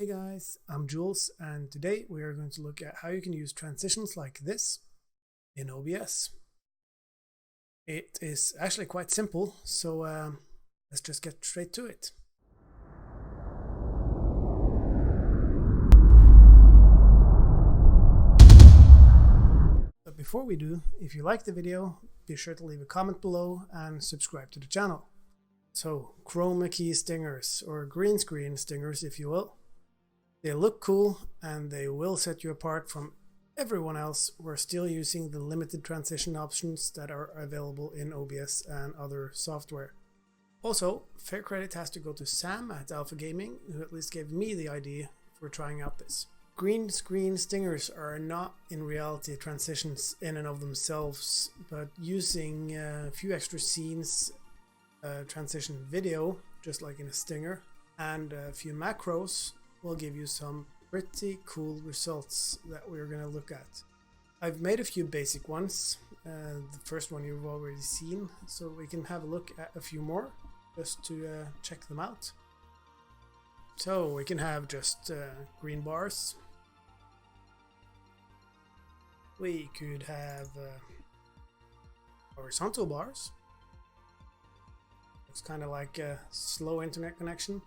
Hey guys, I'm Jules, and today we are going to look at how you can use transitions like this in OBS. It is actually quite simple, so let's just get straight to it. But before we do, if you like the video, be sure to leave a comment below and subscribe to the channel. So, Chroma Key stingers, or green screen stingers if you will. They look cool and they will set you apart from everyone else who are still using the limited transition options that are available in OBS and other software. Also, fair credit has to go to Sam at Alpha Gaming, who at least gave me the idea for trying out this. Green screen stingers are not in reality transitions in and of themselves, but using a few extra scenes, transition video, just like in a stinger, and a few macros will give you some pretty cool results that we're going to look at. I've made a few basic ones, the first one you've already seen, so we can have a look at a few more just to check them out. So we can have just green bars. We could have horizontal bars. It's kind of like a slow internet connection.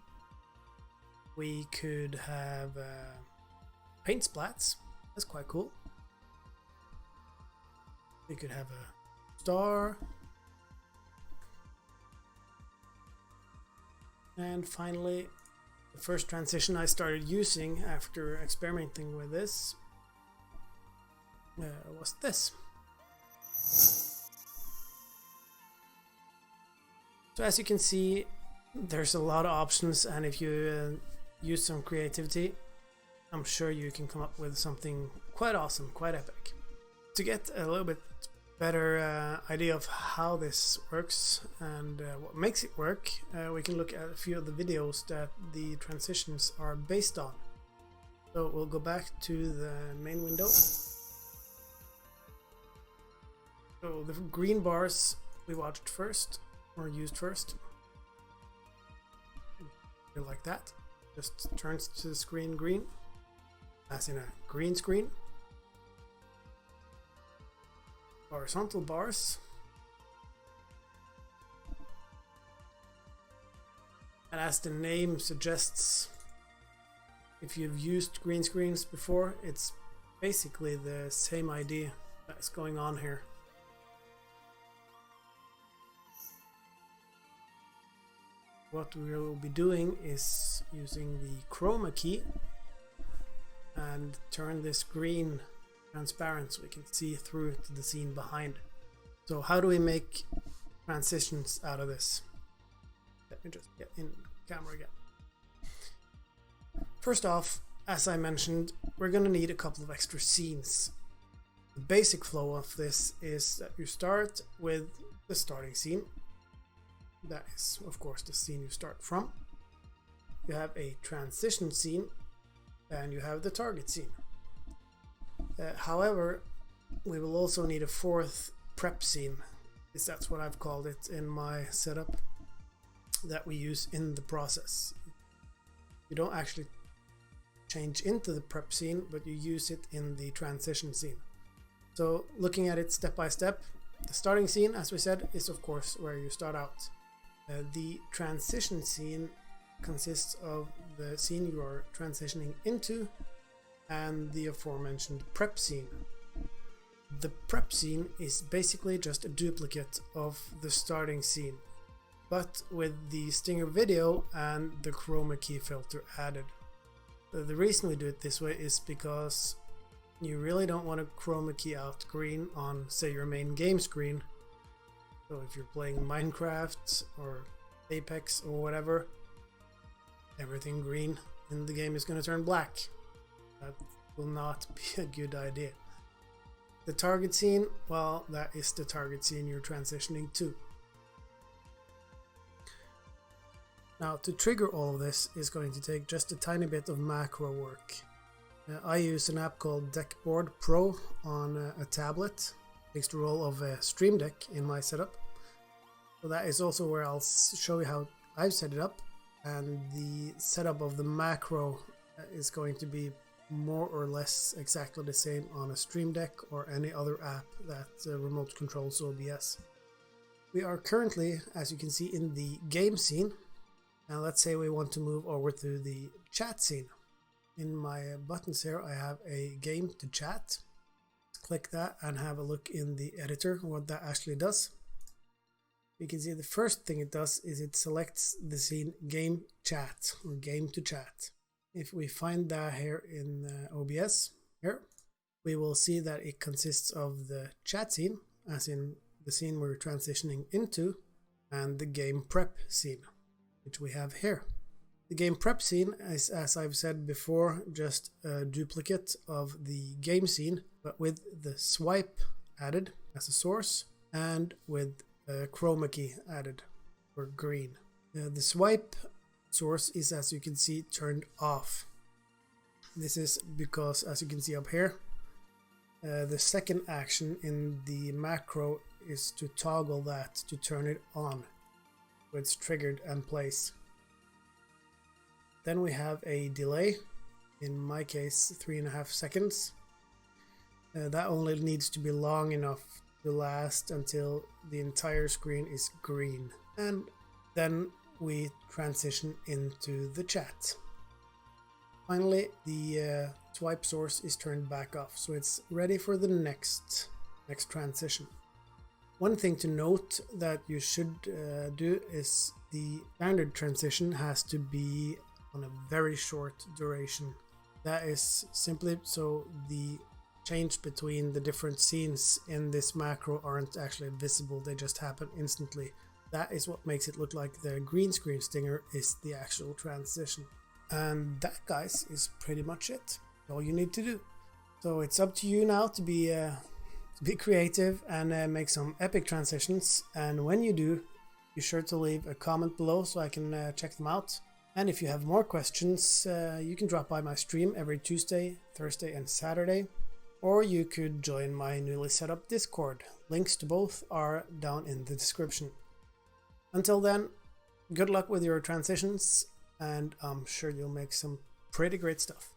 We could have paint splats. That's quite cool. We could have a star. And finally, the first transition I started using after experimenting with this was this. So as you can see, there's a lot of options, and if you use some creativity, I'm sure you can come up with something quite awesome, quite epic. To get a little bit better idea of how this works and what makes it work, we can look at a few of the videos that the transitions are based on. So we'll go back to the main window. So the green bars we watched first, or used first. Like that. Just turns to the screen green, as in a green screen. Horizontal bars. And as the name suggests, if you've used green screens before, it's basically the same idea that's going on here. What we will be doing is using the Chroma Key and turn this green transparent so we can see through to the scene behind. So how do we make transitions out of this? Let me just get in camera again. First off, as I mentioned, we're going to need a couple of extra scenes. The basic flow of this is that you start with the starting scene. That is, of course, the scene you start from. You have a transition scene, and you have the target scene. However, we will also need a fourth prep scene, because that's what I've called it in my setup, that we use in the process. You don't actually change into the prep scene, but you use it in the transition scene. So looking at it step by step, the starting scene, as we said, is of course where you start out. The transition scene consists of the scene you are transitioning into and the aforementioned prep scene. The prep scene is basically just a duplicate of the starting scene, but with the stinger video and the Chroma Key filter added. The reason we do it this way is because you really don't want to Chroma Key out green on, say, your main game screen. So if you're playing Minecraft or Apex or whatever, everything green in the game is going to turn black. That will not be a good idea. The target scene, well, that is the target scene you're transitioning to. Now, to trigger all of this is going to take just a tiny bit of macro work. I use an app called Deckboard Pro on a tablet. Takes the role of a Stream Deck in my setup. So that is also where I'll show you how I've set it up, and the setup of the macro is going to be more or less exactly the same on a Stream Deck or any other app that remote controls OBS. We are currently, as you can see, in the game scene. Now let's say we want to move over to the chat scene. In my buttons here I have a game to chat. Click that and have a look in the editor what that actually does. You can see the first thing it does is it selects the scene game chat or game to chat. If we find that here in OBS, here, we will see that it consists of the chat scene, as in the scene we're transitioning into, and the game prep scene, which we have here. The game prep scene is, as I've said before, just a duplicate of the game scene, but with the swipe added as a source and with a Chroma Key added for green. The swipe source is, as you can see, turned off. This is because, as you can see up here, the second action in the macro is to toggle that to turn it on. So it's triggered and placed. Then we have a delay, in my case 3.5 seconds. That only needs to be long enough to last until the entire screen is green. And then we transition into the chat. Finally, the swipe source is turned back off, so it's ready for the next transition. One thing to note that you should do is the standard transition has to be on a very short duration. That is simply so the change between the different scenes in this macro aren't actually visible, they just happen instantly. That is what makes it look like the green screen stinger is the actual transition. And that, guys, is pretty much it. All you need to do. So it's up to you now to be creative and make some epic transitions. And when you do, be sure to leave a comment below so I can check them out. And if you have more questions, you can drop by my stream every Tuesday, Thursday and Saturday. Or you could join my newly set up Discord. Links to both are down in the description. Until then, good luck with your transitions, and I'm sure you'll make some pretty great stuff.